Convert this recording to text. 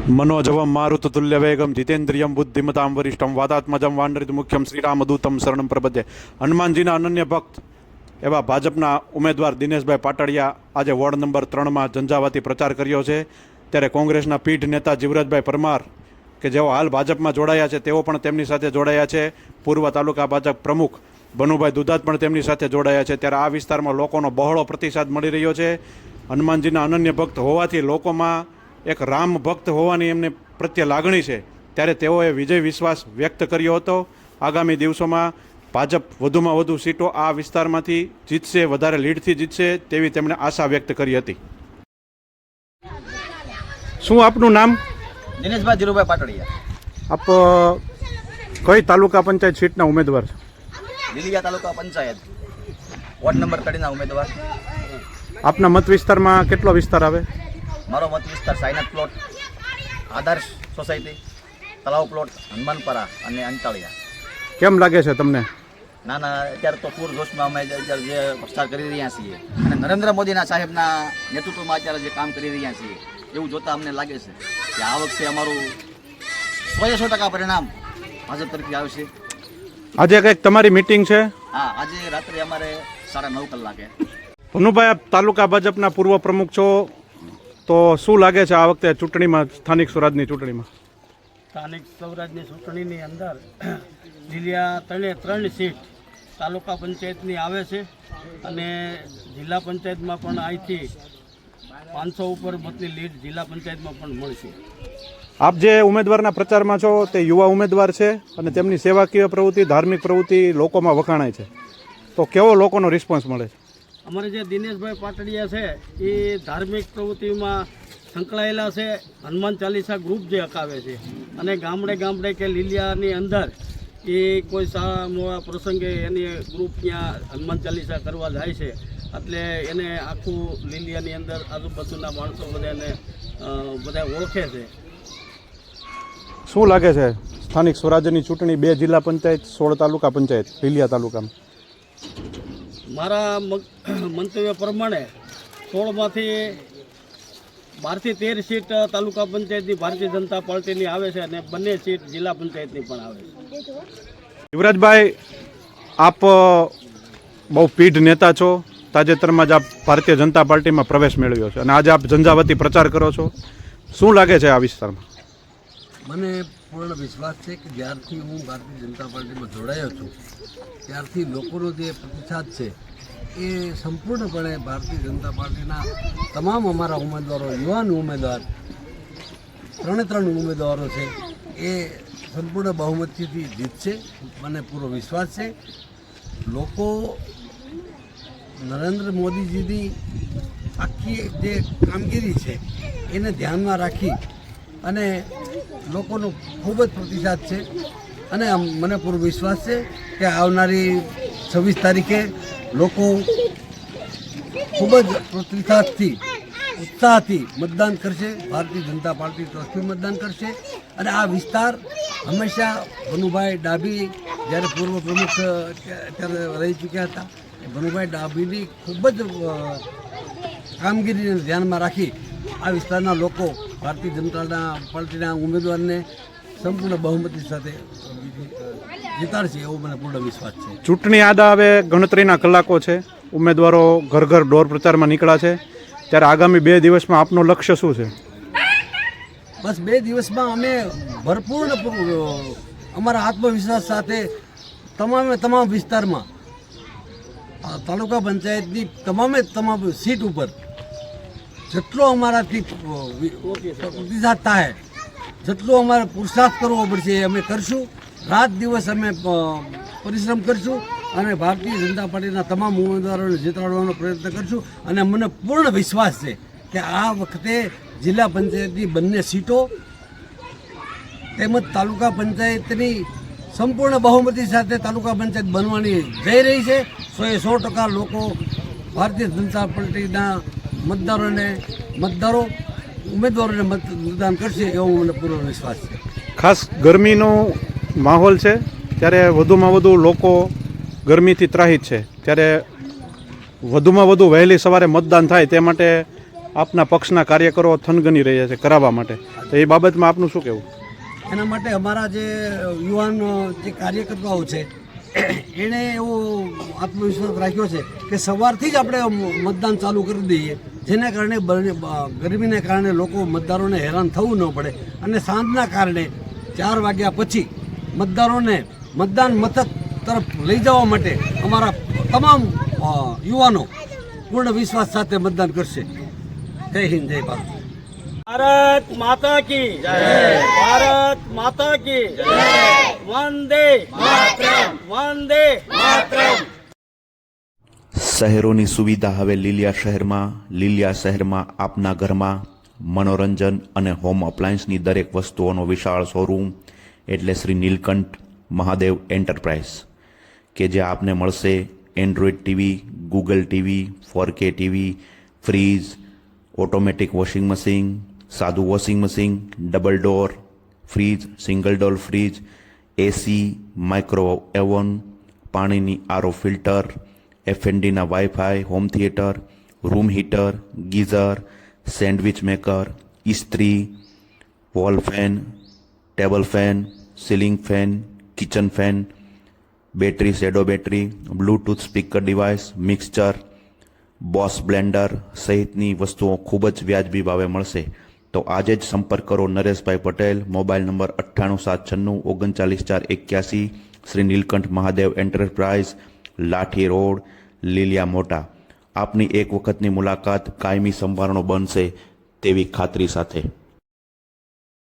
मनोजवं मारुततुल्यवेगं जितेन्द्रियं बुद्धिमतां वरिष्ठं वातात्मजं वानरयुतमुख्यं श्रीरामदूतं शरणं प्रपद्ये। હનુમાનજીના અનન્ય ભક્ત એવા ભાજપના ઉમેદવાર દિનેશભાઈ પાટડિયા આજે વોર્ડ નંબર 3માં ઝંઝાવાતી પ્રચાર કર્યો છે। ત્યારે કોંગ્રેસના પીઢ નેતા જીવરાજભાઈ પરમાર કે જેઓ હાલ ભાજપમાં જોડાયા છે તેઓ પણ તેમની સાથે જોડાયા છે। પૂર્વ તાલુકા ભાજપ પ્રમુખ ભનુભાઈ દુધાત પણ તેમની સાથે જોડાયા છે। ત્યારે આ વિસ્તારમાં લોકોનો બહોળો પ્રતિસાદ મળી રહ્યો છે। હનુમાનજીના અનન્ય ભક્ત હોવાથી લોકોમાં એક રામ ભક્ત હોવાની એમને પ્રત્યે લાગણી છે। ત્યારે તેઓએ વિજય વિશ્વાસ વ્યક્ત કર્યો હતો। આગામી દિવસોમાં ભાજપ વધુમાં વધુ સીટો આ વિસ્તારમાંથી જીતશે, વધારે લીડથી જીતશે તેવી તેમણે આશા વ્યક્ત કરી હતી। શું આપનું નામ? દિનેશભાઈ ધીરુભાઈ પાટડિયા। આપ કઈ તાલુકા પંચાયત સીટના ઉમેદવાર છો? લીલિયા તાલુકા પંચાયત વોર્ડ નંબર 3 ના ઉમેદવાર। આપના મત વિસ્તારમાં કેટલો વિસ્તાર આવે? મારો મત વિસ્તાર સાઈનાથ પ્લોટ, આદર્શ સોસાયટી, તલાવ પ્લોટ, હનુમાનપરા અને અંતાળિયા। કેમ લાગે છે તમને? ના અત્યારે તો પૂર જોશમાં અમે અત્યારે જે પ્રચાર કરી રહ્યા છીએ અને નરેન્દ્ર મોદીના સાહેબના નેતૃત્વમાં અત્યારે જે કામ કરી રહ્યા છીએ એવું જોતા અમને લાગે છે કે આ વખતે અમારું 100% પરિણામ ભાજપ તરફથી આવશે। આજે કંઈક તમારી મીટિંગ છે? હા, આજે રાત્રે અમારે 9:30 કલાકે। ભનુભાઈ, આપ તાલુકા ભાજપના પૂર્વ પ્રમુખ છો, તો શું લાગે છે આ વખતે ચૂંટણીમાં, સ્થાનિક સ્વરાજની ચૂંટણીમાં? સ્થાનિક સ્વરાજની ચૂંટણીની અંદર લીલિયા 3 સીટ તાલુકા પંચાયતની આવે છે અને જિલ્લા પંચાયતમાં પણ અહીંથી 500 ઉપર મતની લીડ જિલ્લા પંચાયતમાં પણ મળશે। આપ જે ઉમેદવારના પ્રચારમાં છો તે યુવા ઉમેદવાર છે અને તેમની સેવાકીય પ્રવૃત્તિ, ધાર્મિક પ્રવૃત્તિ લોકોમાં વખાણાય છે, તો કેવો લોકોનો રિસ્પોન્સ મળે છે? અમારે જે દિનેશભાઈ પાટડિયા છે એ ધાર્મિક પ્રવૃત્તિમાં સંકળાયેલા છે। હનુમાન ચાલીસા ગ્રુપ જે અકાવે છે અને ગામડે ગામડે કે લીલિયાની અંદર એ કોઈ સારા મોવા પ્રસંગે એની ગ્રુપ ત્યાં હનુમાન ચાલીસા કરવા જાય છે, એટલે એને આખું લીલિયાની અંદર આજુબાજુના માણસો બધા ઓળખે છે। શું લાગે છે સ્થાનિક સ્વરાજ્યની ચૂંટણી 2 જિલ્લા પંચાયત, 16 તાલુકા પંચાયત લીલિયા તાલુકામાં? મારા મંતવ્ય પ્રમાણે 16માંથી 12 થી 13 સીટ તાલુકા પંચાયતની ભારતીય જનતા પાર્ટીની આવે છે અને 2 સીટ જિલ્લા પંચાયતની પણ આવે છે। યુવરાજભાઈ, આપ બહુ પીઢ નેતા છો, તાજેતરમાં જ આપ ભારતીય જનતા પાર્ટીમાં પ્રવેશ મેળવ્યો છે અને આજે આપ ઝંઝાવાતી પ્રચાર કરો છો, શું લાગે છે આ વિસ્તારમાં? મને પૂર્ણ વિશ્વાસ છે કે જ્યારથી હું ભારતીય જનતા પાર્ટીમાં જોડાયો છું ત્યારથી લોકોનો જે પ્રતિસાદ છે એ સંપૂર્ણપણે ભારતીય જનતા પાર્ટીના તમામ અમારા ઉમેદવારો, યુવાન ઉમેદવાર, 3 ઉમેદવારો છે એ સંપૂર્ણ બહુમતીથી જીતશે, મને પૂરો વિશ્વાસ છે। લોકો નરેન્દ્ર મોદીજીની આખી જે કામગીરી છે એને ધ્યાનમાં રાખી અને લોકોનો ખૂબ જ પ્રતિસાદ છે અને મને પૂરો વિશ્વાસ છે કે આવનારી 26 તારીખે લોકો ખૂબ જ પ્રતિસાદથી, ઉત્સાહથી મતદાન કરશે, ભારતીય જનતા પાર્ટી તરફથી મતદાન કરશે। અને આ વિસ્તાર હંમેશા ભનુભાઈ ડાભી જ્યારે પૂર્વ પ્રમુખ ત્યારે રહી ચૂક્યા હતા, એ ભનુભાઈ ડાભીની ખૂબ જ કામગીરીને ધ્યાનમાં રાખી આ વિસ્તારના લોકો ભારતીય જનતા પાર્ટીના ઉમેદવારને સંપૂર્ણ બહુમતી સાથે જીતાડશે એવો મને પૂર્ણ વિશ્વાસ છે। ચૂંટણી આદા હવે ગણતરીના કલાકો છે, ઉમેદવારો ઘર ઘર ડોર પ્રચારમાં નીકળ્યા છે, ત્યારે આગામી 2 દિવસમાં આપનું લક્ષ્ય શું છે? બસ 2 દિવસમાં અમે ભરપૂર અમારા આત્મવિશ્વાસ સાથે તમામ વિસ્તારમાં તાલુકા પંચાયતની તમામ સીટ ઉપર જેટલો અમારાથી પ્રતિસાદ થાય, જેટલો અમારે પુરુષાર્થ કરવો પડશે એ અમે કરશું। રાત દિવસ અમે પરિશ્રમ કરશું અને ભારતીય જનતા પાર્ટીના તમામ ઉમેદવારોને જીતાડવાનો પ્રયત્ન કરશું। અને મને પૂર્ણ વિશ્વાસ છે કે આ વખતે જિલ્લા પંચાયતની 2 સીટો તેમજ તાલુકા પંચાયતની સંપૂર્ણ બહુમતી સાથે તાલુકા પંચાયત બનવાની જઈ રહી છે। 100% લોકો ભારતીય જનતા પાર્ટીના ઉમેદવારોને મતદાન કરશે એવો મને પૂરો વિશ્વાસ છે। ખાસ ગરમીનો માહોલ છે, ત્યારે વધુમાં વધુ લોકો ગરમીથી ત્રાહિત છે, ત્યારે વધુમાં વધુ વહેલી સવારે મતદાન થાય તે માટે આપના પક્ષના કાર્યકરો થનગની રહ્યા છે કરાવવા માટે, તો એ બાબતમાં આપનું શું કહેવું? એના માટે અમારા જે યુવાન જે કાર્યકર્તાઓ છે એણે એવો આત્મવિશ્વાસ રાખ્યો છે કે સવારથી જ આપણે મતદાન ચાલુ કરી દઈએ, જેના કારણે ગરમીને કારણે લોકો મતદારોને હેરાન થવું ન પડે, અને સાંજના કારણે 4 વાગ્યા પછી મતદારોને મતદાન મથક તરફ લઈ જવા માટે અમારા તમામ યુવાનો પૂર્ણ વિશ્વાસ સાથે મતદાન કરશે. જય હિન્દ, જય ભારત. ભારત માતા કી જય. ભારત માતા કી જય. વંદે માતરમ. વંદે માતરમ. શહેરોની સુવિધા હવે લીલિયા શહેરમાં. લીલિયા શહેરમાં આપના ઘરમાં મનોરંજન અને હોમ અપ્લાયન્સની દરેક વસ્તુઓનો વિશાળ શોરૂમ એટલે શ્રી નીલકંઠ મહાદેવ એન્ટરપ્રાઇઝ, કે જે આપને મળશે Android TV, Google TV, 4K TV, fridge, automatic washing machine, સાદું washing machine, double door fridge, single door fridge, AC, micro oven, પાણીની આરો ફિલ્ટર, એફએનડીના wifi, home theatre, room heater, geyser, sandwich maker, ઇસ્ત્રી, wall fan, table fan, ceiling fan, kitchen fan, battery, શેડો battery, Bluetooth speaker device, mixture, Bosch blender સહિતની વસ્તુઓ ખૂબ જ વ્યાજબી ભાવે મળશે. તો આજે જ સંપર્ક કરો Nareshbhai Patel, mobile number 9876394481, Shri Nilkanth Mahadev Enterprise, Lathi road, Liliya Mota. આપની એક વખતની મુલાકાત કાયમી સંભારણો બનશે તેવી ખાતરી સાથે.